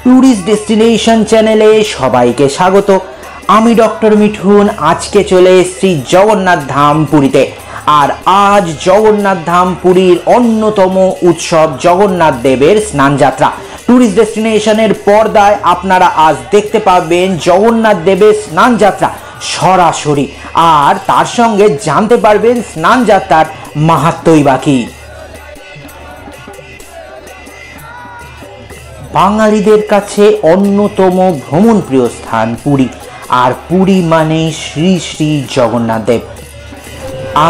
Tourist destination চ্যানেলে সবাইকে স্বাগত। আমি ডক্টর মিঠুন। আজকে চলে এসেছি জগন্নাথ ধাম পুরীতে। আর আজ জগন্নাথ ধাম পুরীর অন্যতম উৎসব জগন্নাথ দেবের স্নানযাত্রা। ট্যুরিস্ট ডেস্টিনেশনের পর্দায় আপনারা আজ দেখতে পাবেন জগন্নাথ দেবের স্নানযাত্রা সরাসরি, আর তার সঙ্গে জানতে পারবেন স্নানযাত্রার মাহাত্ম্যই বা কি। বাঙালিদের কাছে অন্যতম ভ্রমণ প্রিয় স্থান পুরী, আর পুরী মানে শ্রী শ্রী জগন্নাথ দেব।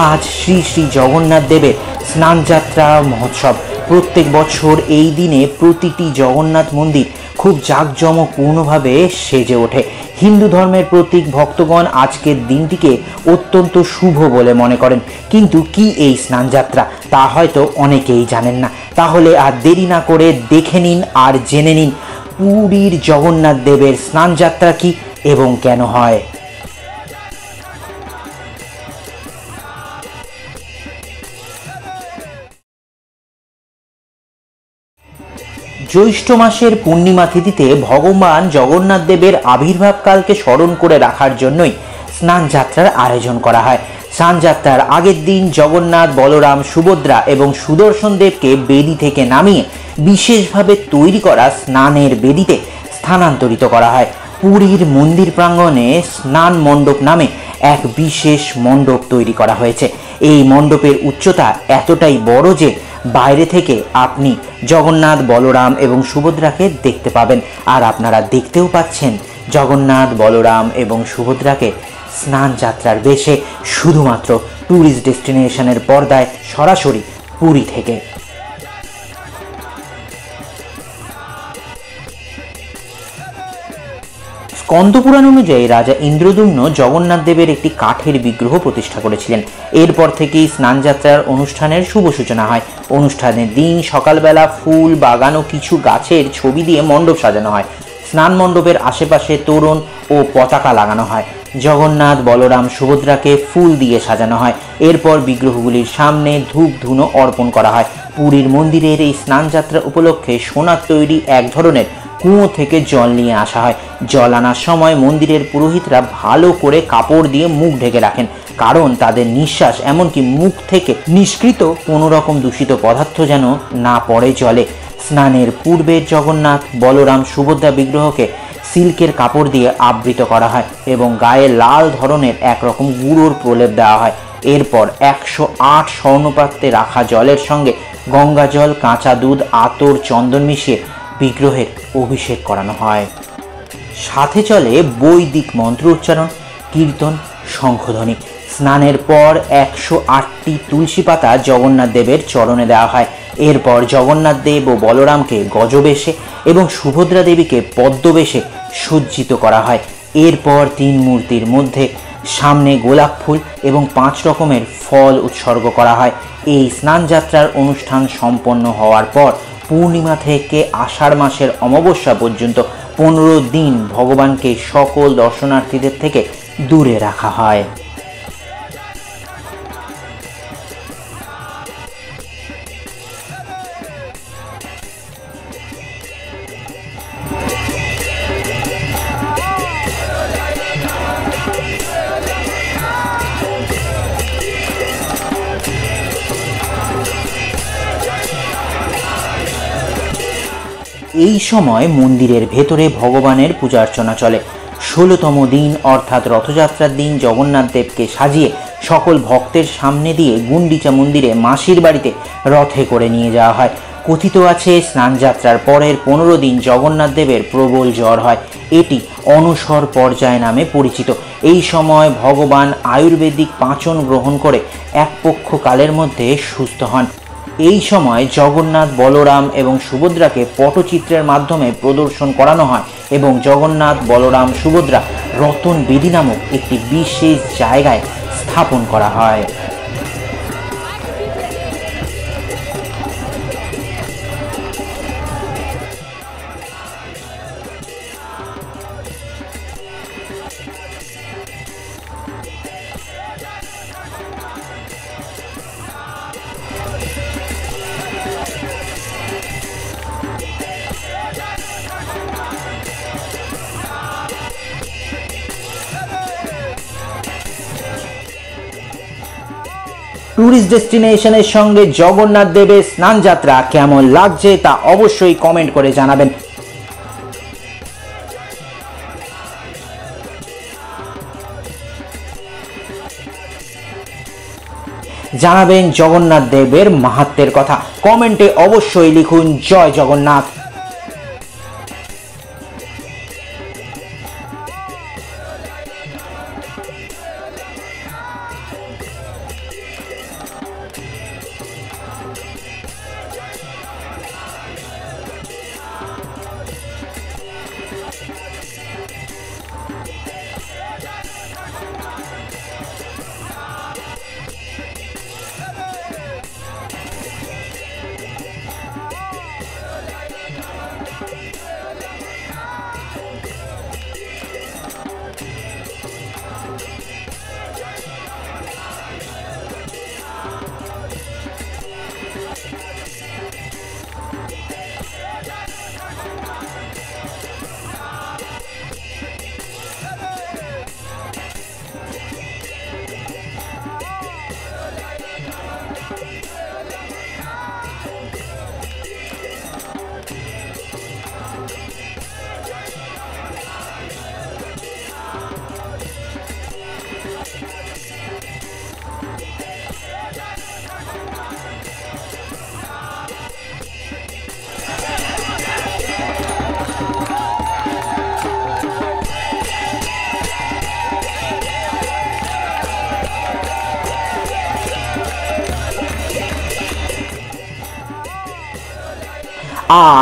আজ শ্রী শ্রী জগন্নাথ দেবের স্নানযাত্রা মহোৎসব। প্রত্যেক বছর এই দিনে প্রতিটি জগন্নাথ মন্দির খুব জাঁকজমকপূর্ণভাবে সেজে ওঠে। হিন্দু ধর্মের প্রতীক ভক্তগণ আজকের দিনটিকে অত্যন্ত শুভ বলে মনে করেন। কিন্তু কি এই স্নানযাত্রা, তা হয়তো অনেকেই জানেন না। তাহলে আর দেরি না করে দেখে নিন আর জেনে নিন পুরীর জগন্নাথ দেবের স্নানযাত্রা কি এবং কেন হয়। জ্যৈষ্ঠ মাসের পূর্ণিমা তিথিতে ভগবান জগন্নাথ দেবের আবির্ভাবকালকে স্মরণ করে রাখার জন্যই স্নানযাত্রার আয়োজন করা হয়। স্নানযাত্রার আগের দিন জগন্নাথ, বলরাম, সুভদ্রা এবং সুদর্শন দেবকে বেদি থেকে নামিয়ে বিশেষভাবে তৈরি করা স্নানের বেদিতে স্থানান্তরিত করা হয়। পুরীর মন্দির প্রাঙ্গণে স্নান মণ্ডপ নামে এক বিশেষ মণ্ডপ তৈরি করা হয়েছে। এই মণ্ডপের উচ্চতা এতটাই বড় যে বাইরে থেকে আপনি জগন্নাথ, বলরাম এবং সুভদ্রাকে দেখতে পাবেন। আর আপনারা দেখতেও পাচ্ছেন জগন্নাথ, বলরাম এবং সুভদ্রাকে স্নান যাত্রার বেশে শুধুমাত্র ট্যুরিস্ট ডেস্টিনেশনের পর্দায় সরাসরি পুরী থেকে। স্কন্দপুরাণ অনুযায়ী রাজা ইন্দ্রদ্যুম্ন জগন্নাথ দেবের একটি কাঠের বিগ্রহ প্রতিষ্ঠা করেছিলেন। এরপর থেকেই স্নানযাত্রার অনুষ্ঠানের শুভ সূচনা হয়। অনুষ্ঠানের দিন সকালবেলা ফুল, বাগান ও কিছু গাছের ছবি দিয়ে মণ্ডপ সাজানো হয়। স্নান মণ্ডপের আশেপাশে তোরণ ও পতাকা লাগানো হয়। জগন্নাথ, বলরাম, সুভদ্রাকে ফুল দিয়ে সাজানো হয়। এরপর বিগ্রহগুলির সামনে ধূপ ধুনো অর্পণ করা হয়। পুরীর মন্দিরের এই স্নানযাত্রা উপলক্ষে সোনার তৈরি এক ধরনের কুয়ো থেকে জল নিয়ে আসা হয়। জল আনার সময় মন্দিরের পুরোহিতরা ভালো করে কাপড় দিয়ে মুখ ঢেকে রাখেন, কারণ তাদের নিঃশ্বাস এমনকি মুখ থেকে নিষ্কৃত কোনো রকম দূষিত পদার্থ যেন না পড়ে জলে। স্নানের পূর্বে জগন্নাথ, বলরাম, সুভদ্রা বিগ্রহকে সিল্কের কাপড় দিয়ে আবৃত করা হয় এবং গায়ে লাল ধরনের একরকম গুঁড়োর প্রলেপ দেওয়া হয়। এরপর 108 স্বর্ণপাত্রে রাখা জলের সঙ্গে গঙ্গা জল, কাঁচা দুধ, আতর, চন্দন মিশিয়ে বিগ্রহের অভিষেক করানো হয়। সাথে চলে বৈদিক মন্ত্র উচ্চারণ, কীর্তন, শঙ্খধ্বনি। স্নানের পর 108টি তুলসী পাতা জগন্নাথ দেবের চরণে দেওয়া হয়। এরপর জগন্নাথ দেব ও বলরামকে গজবেশে এবং সুভদ্রা দেবীকে পদ্মবেশে সজ্জিত করা হয়। এরপর তিন মূর্তির মধ্যে সামনে গোলাপ ফুল এবং 5 রকমের ফল উৎসর্গ করা হয়। এই স্নানযাত্রার অনুষ্ঠান সম্পন্ন হওয়ার পর পূর্ণিমা থেকে আষাঢ় মাসের অমাবস্যা পর্যন্ত 15 দিন ভগবানকে সকল দর্শনার্থীদের থেকে দূরে রাখা হয়। এই সময় মন্দিরের ভেতরে ভগবানের পূজা অর্চনা চলে। 16তম দিন অর্থাৎ রথযাত্রার দিন জগন্নাথ দেবকে সাজিয়ে সকল ভক্তের সামনে দিয়ে গুন্ডিচা মন্দিরে মাসির বাড়িতে রথে করে নিয়ে যাওয়া হয়। কথিত আছে স্নানযাত্রার পরের 15 দিন জগন্নাথ দেবের প্রবল জ্বর হয়। এটি অনসর পর্যায় নামে পরিচিত। এই সময় ভগবান আয়ুর্বেদিক পাচন গ্রহণ করে এক পক্ষ কালের মধ্যে সুস্থ হন। এই সময় জগন্নাথ, বলরাম এবং সুভদ্রাকে পটচিত্রের মাধ্যমে প্রদর্শন করানো হয় এবং জগন্নাথ, বলরাম, সুভদ্রা রতন বেদী নামক একটি বিশেষ জায়গায় স্থাপন করা হয়। ট্যুরিস্ট ডেস্টিনেশনের সঙ্গে জগন্নাথ দেবের স্নানযাত্রা কেমন লাগছে তা অবশ্যই কমেন্ট করে জানাবেন। জানাবেন জগন্নাথ দেবের মাহাত্ম্যের কথা। কমেন্টে অবশ্যই লিখুন জয় জগন্নাথ।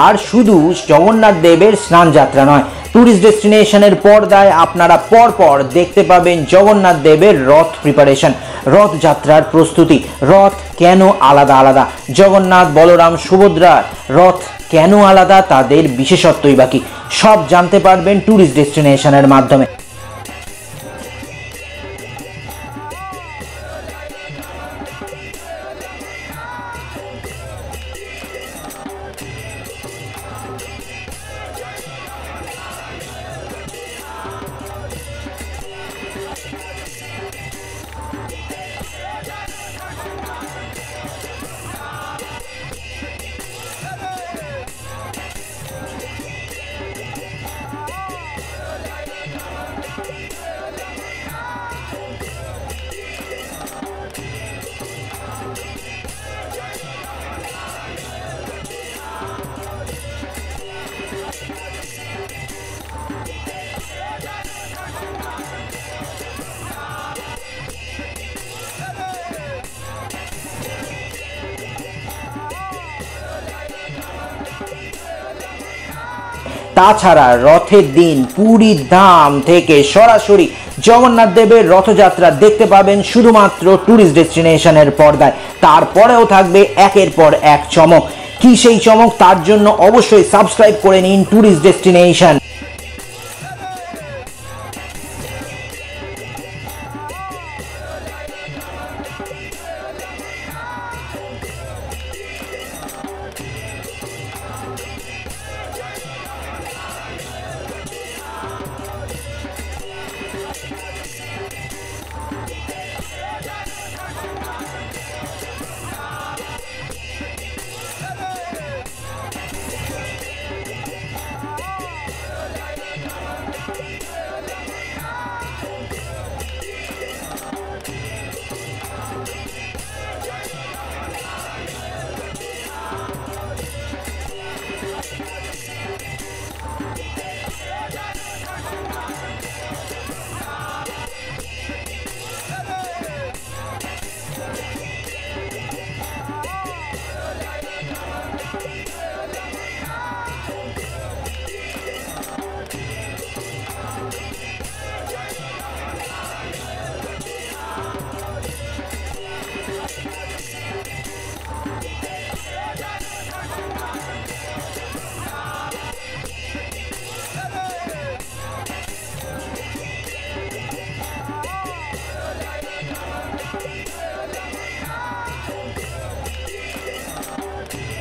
আর শুধু জগন্নাথ দেবের স্নানযাত্রা নয়, ট্যুরিস্ট ডেস্টিনেশনের পর্দায় আপনারা পরপর দেখতে পাবেন জগন্নাথ দেবের রথ প্রিপারেশন, রথযাত্রার প্রস্তুতি। রথ কেন আলাদা আলাদা, জগন্নাথ বলরাম সুভদ্রার রথ কেন আলাদা, তাদের বিশেষত্বই বাকি সব জানতে পারবেন ট্যুরিস্ট ডেস্টিনেশনের মাধ্যমে। তাছাড়া রথের দিন পুরীর ধাম থেকে সরাসরি জগন্নাথ দেবের রথযাত্রা দেখতে পাবেন শুধুমাত্র ট্যুরিস্ট ডেস্টিনেশনের পর্দায়। তারপরেও থাকবে একের পর এক চমক। কি সেই চমক, তার জন্য অবশ্যই সাবস্ক্রাইব করে নিন ট্যুরিস্ট ডেস্টিনেশন।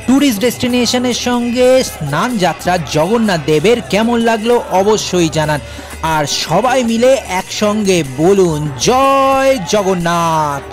ট্যুরিস্ট ডেস্টিনেশনের সঙ্গে স্নান যাত্রা জগন্নাথ দেবের কেমন লাগলো অবশ্যই জানান। আর সবাই মিলে একসঙ্গে বলুন জয় জগন্নাথ।